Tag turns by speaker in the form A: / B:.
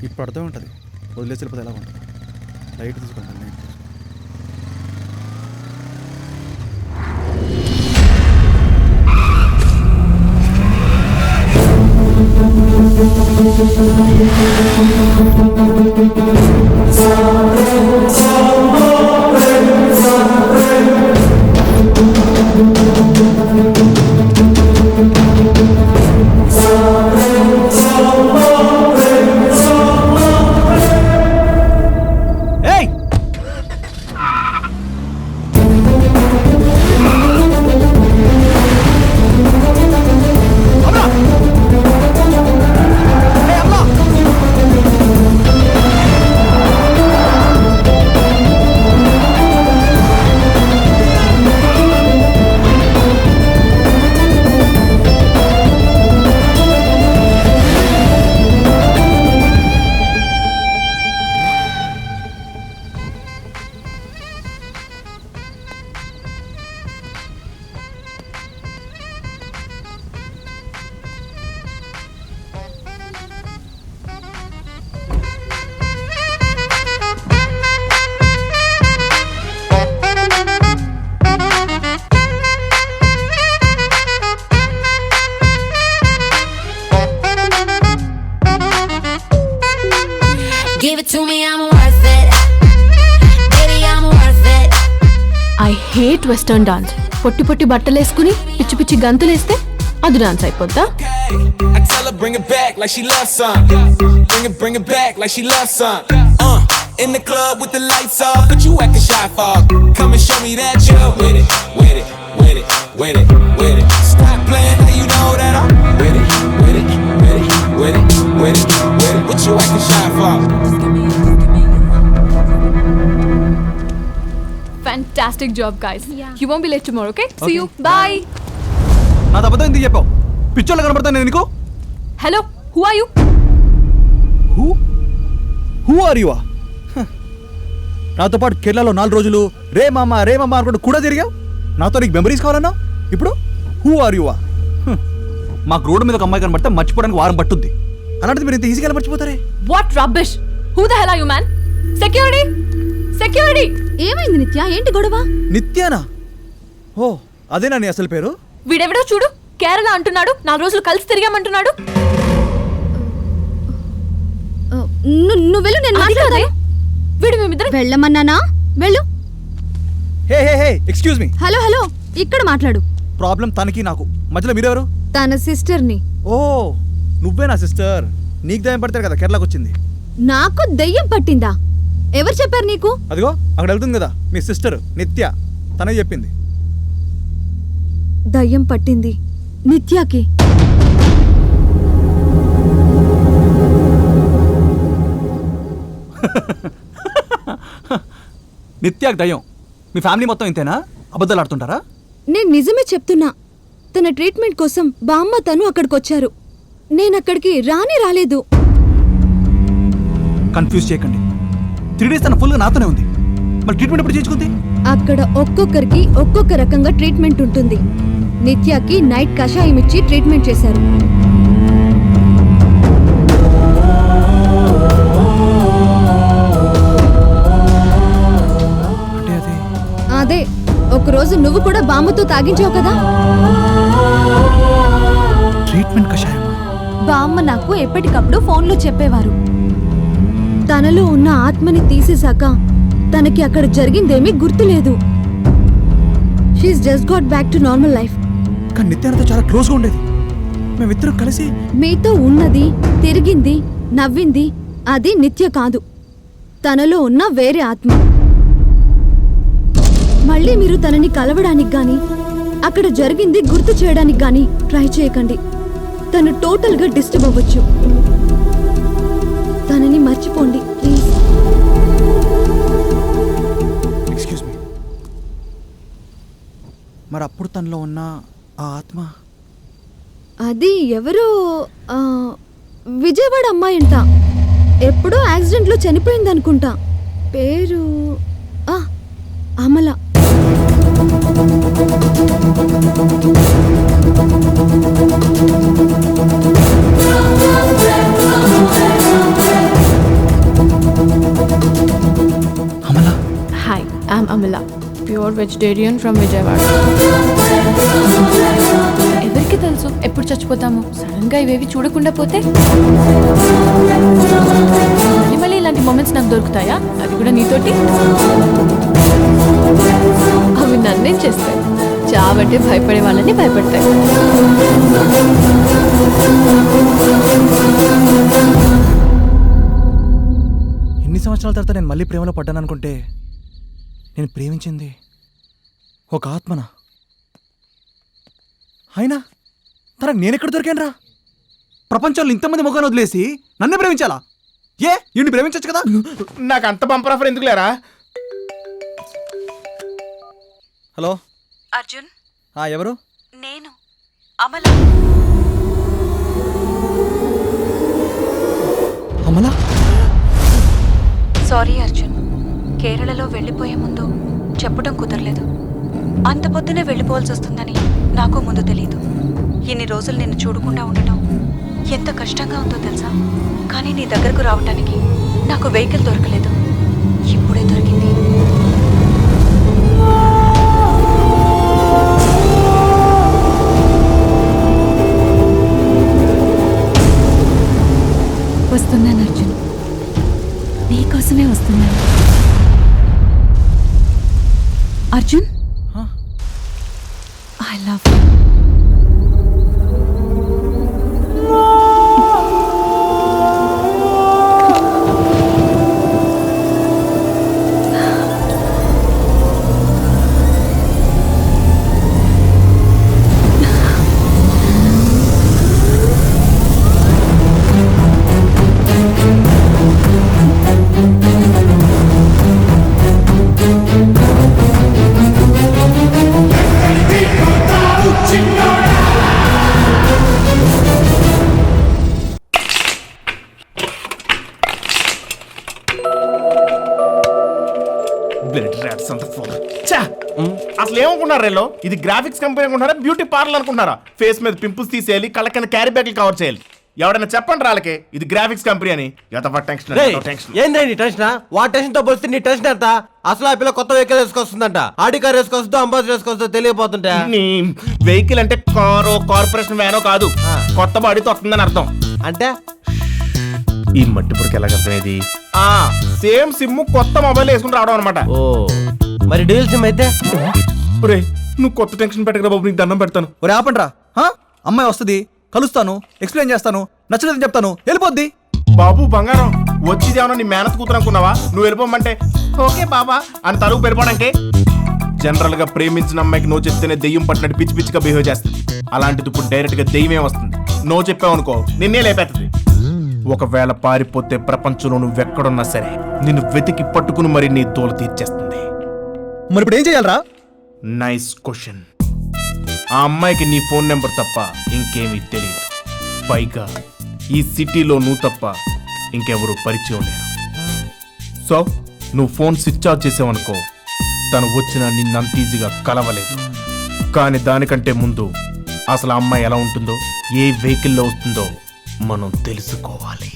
A: ఇప్పుడు పడుతూ ఉంటుంది, వదిలేసి వెళ్ళిపోతే ఎలా ఉంటుంది. లైట్ తీసుకోండి, లైట్ తీసుకోండి.
B: Give it to me, I'm worth it. Baby, I'm worth it.
C: I hate western dance. పొట్టి పొట్టి బట్టలు వేసుకుని పిచ్చి పిచ్చి గంతులేస్తే అది dance అయిపోద్దా?
D: I tell her bring it back like she loves some. Bring it back like she loves some. In the club with the lights off, but you acting shy for. Come and show me that you're with it, with it, with it, with it, with it. Stop playing, now you know that I'm with it, with it, with it, with it, with it, with it. What you acting shy for?
C: Fantastic job, guys. You won't be late tomorrow, okay? See you. Bye.
A: నా అబద్ధం ఎందుకు చెప్పావు? పిచ్చోళ్ళు కనబడతాను నేను నీకు.
C: Hello, who are you?
A: Who are you? నాతో పాటు కేరళలో 4 రోజులు రే మామ అనుకుంటూ కూడా తిరిగావు. నాతో నీకు మెమరీస్ కావాలన్నా ఇప్పుడు హూ ఆర్ యు? మాకు రోడ్డు మీద ఒక అమ్మాయి కనబడితే మర్చిపోవడానికి వారం పట్టుద్ది. అలాంటిది మీరు ఇంత ఈజీగా మర్చిపోతారే?
C: What rubbish! Who the hell are you, man? Security! Security!
E: ఏమైంది నిత్య? ఏంటి గొడవ?
A: నిత్యానా? ఓ అదేనా నీ అసలు పేరు?
C: వీడెవడో చూడు, కేరళ అంటున్నాడు, 4 రోజులు కలిసి తిరిగామంటున్నాడు.
E: నువ్వు వెళ్ళు, నేను మాట్లాడతాను.
C: వీడు మేమిద్దరం
E: వెళ్ళమన్నానా? వెళ్ళు.
A: Hey hey hey excuse me.
E: Hello hello, ఇక్కడ మాట్లాడు.
A: ప్రాబ్లం తనకి నాకు మధ్యలో మీరెవరు?
E: తన సిస్టర్ని.
A: ఓ నువ్వే నా సిస్టర్. నీకు దయ్యం పడతారు కదా కేరళకు వచ్చింది.
E: నాకు దయ్యం పట్టిందా? ఎవరు చెప్పారు నీకు?
A: అదిగో అక్కడ వెళ్తుంది కదా మీ సిస్టర్ నిత్య, తనే చెప్పింది.
E: దయ్యం పట్టింది నిత్యకి.
A: నిత్యకి దయ్యం. మీ ఫ్యామిలీ మొత్తం ఇంతేనా? అబద్ధాలు ఆడుతుంటారా?
E: నేను నిజమే చెప్తున్నా. తన ట్రీట్మెంట్ కోసం బామ్మ తను అక్కడికొచ్చారు. నేనక్కడికి రాలేదు.
A: కన్ఫ్యూజ్ చేయకండి. 3 days తన ఫుల్గా నాతోనే ఉంది. మరి ట్రీట్మెంట్ ఎప్పుడు చేయించుకుంది?
E: అక్కడ ఒక్కొక్కరికి ఒక్కొక్క రకంగా ట్రీట్మెంట్ ఉంటుంది. నిత్యకి నైట్ కషాయం ఇచ్చి ట్రీట్మెంట్ చేశారు. అదే ఒకరోజు నువ్వు కూడా బామ్మతో తాగించావు కదా.
A: ట్రీట్మెంట్ కషాయం.
E: బామ్మ నాకు ఎప్పటికప్పుడు ఫోన్లో చెప్పేవారు. తనలో ఉన్న ఆత్మని తీసేశాక తనకి అక్కడ జరిగిందేమీ గుర్తులేదు. She's just got back to normal life.
A: కానీ నిత్యానతో చాలా క్లోజ్గా ఉండేది. మేమిద్దరం కలిసి.
E: మీతో ఉన్నది, తిరిగింది, నవ్వింది అది నిత్య కాదు, తనలో ఉన్న వేరే ఆత్మ. మళ్ళీ మీరు తనని కలవడానికి గాని అక్కడ జరిగింది గుర్తు చేయడానికి గాని ట్రై చేయకండి. తను టోటల్గా డిస్టర్బ్ అవ్వచ్చు. తనని మర్చిపోండి ప్లీజ్.
A: Excuse me. మరి అప్పుడు తనలో ఉన్న ఆ ఆత్మ?
E: అది ఎవరో విజయవాడ అమ్మాయి అంట. ఎప్పుడో యాక్సిడెంట్లో చనిపోయిందనుకుంటా. పేరు Amala.
C: Amala, pure vegetarian from Vijayawada. ఎవరికి తెలుసు ఎప్పుడు చచ్చిపోతాము? సడన్గా ఇవేవి చూడకుండా పోతే మళ్ళీ మళ్ళీ ఇలాంటి మూమెంట్స్ నాకు దొరుకుతాయా? అది కూడా నీతోటి. అవి నన్నేం చేస్తాయి? చావంటే భయపడే వాళ్ళని భయపడతాయి.
A: ఎన్ని సంవత్సరాల తర్వాత నేను మళ్ళీ ప్రేమలో పడ్డాను అనుకుంటే నేను ప్రేమించింది ఒక ఆత్మన. అయినా తనకు నేనెక్కడ దొరికాను రా? ప్రపంచంలో ఇంతమంది మొగాన్ని వదిలేసి నన్నే ప్రేమించాలా? ఏ ఈయన్ని ప్రేమించచ్చు కదా.
F: నాకు అంత బంపర్ ఆఫర్ ఎందుకు లేరా?
A: హలో
G: అర్జున్,
A: ఎవరు?
G: నేను అమల.
A: అమలా?
G: సారీ అర్జున్, కేరళలో వెళ్ళిపోయే ముందు చెప్పడం కుదరలేదు. అంత పొద్దునే వెళ్ళిపోవాల్సి వస్తుందని నాకు ముందు తెలియదు. ఇన్ని రోజులు నిన్ను చూడకుండా ఉండటం ఎంత కష్టంగా ఉందో తెలుసా? కానీ నీ దగ్గరకు రావటానికి నాకు వెహికల్ దొరకలేదు. ఇప్పుడే దొరికింది. వస్తున్నాను అర్జున్, నీకోసమే వస్తున్నాను. Arjun, I love you.
F: అసలు ఏమనుకున్నారు రేలో? ఇది గ్రాఫిక్స్ కంపెనీ అనుకుంటారా, బ్యూటీ పార్లర్ అనుకుంటారా? ఫేస్ మీద పింపుల్స్ తీసేయాలి, కళ్ళ కింద క్యారీ బ్యాగ్లు కవర్ చేయాలి. ఎవడైనా చెప్పండి రాళ్ళకి ఇది గ్రాఫిక్స్ కంపెనీ అని. టెన్షన్
H: ఏంద్రీ టెన్షన్? వాటి టెన్షన్ తో పోలిస్తే నీ టెన్షన్ ఎంత? అసలు ఆ పిల్ల కొత్త వెహికల్ వేసుకొస్తుందంట. ఆడి కార్ వేసుకొస్తుందో అంబాసిడర్ వేసుకొస్తుందో తెలియపోతుంటా.
F: వెహికల్ అంటే కారో కార్పొరేషన్ వ్యానో కాదు, కొత్త బాడీతో వస్తుందని అర్థం.
H: అంటే
F: ఈ మట్టి పురికి ఎలాగ అర్థమేది? సేమ్ సిమ్ కొత్త మొబైల్ వేసుకుని రావడం అనమాట.
H: ఓ మరి డీల్ సిమ్ అయితే?
F: నువ్వు కొత్త టెన్షన్ పెట్టకరా బాబు, నీకు దండం పెడతాను.
A: ఒరే ఆపండ్రా. అమ్మాయి వస్తుంది, కలుస్తాను, ఎక్స్ప్లెయిన్ చేస్తాను, నచ్చలేదని చెప్తాను, వెళ్ళిపోద్ది.
F: బాబు బంగారం, వచ్చిదేమన్నా నీ మేనత్ కూతురు అనుకున్నావా? నువ్వు వెళ్ళిపోమంటే ఓకే బాబా అని తరుగు పెరిపోవడానికి. జనరల్ గా ప్రేమించిన అమ్మాయికి నో చెప్తేనే దెయ్యం పట్టినట్టు పిచ్చి పిచ్చిగా బిహేవ్ చేస్తుంది. అలాంటిది ఇప్పుడు డైరెక్ట్ గా దెయ్యమే వస్తుంది. నో చెప్పావనుకో నిన్నే లేపేస్తుంది. ఒకవేళ పారిపోతే ప్రపంచంలో నువ్వెక్కడున్నా సరే నిన్ను వెతికి పట్టుకుని మరి నీ తోలు తీర్చేస్తుంది.
A: మరి ఇప్పుడు ఏం చేయాలరా?
F: Nice question. ఆ అమ్మాయికి నీ ఫోన్ నెంబర్ తప్ప ఇంకేమీ తెలియదు. పైగా ఈ సిటీలో నువ్వు తప్ప ఇంకెవరూ పరిచయం లేరు. సో నువ్వు ఫోన్ స్విచ్ ఆఫ్ చేసావనుకో తను వచ్చినా నిన్నంత ఈజీగా కలవలేదు. కానీ దానికంటే ముందు అసలు ఆ అమ్మాయి ఎలా ఉంటుందో, ఏ వెహికల్లో వస్తుందో మనం తెలుసుకోవాలి.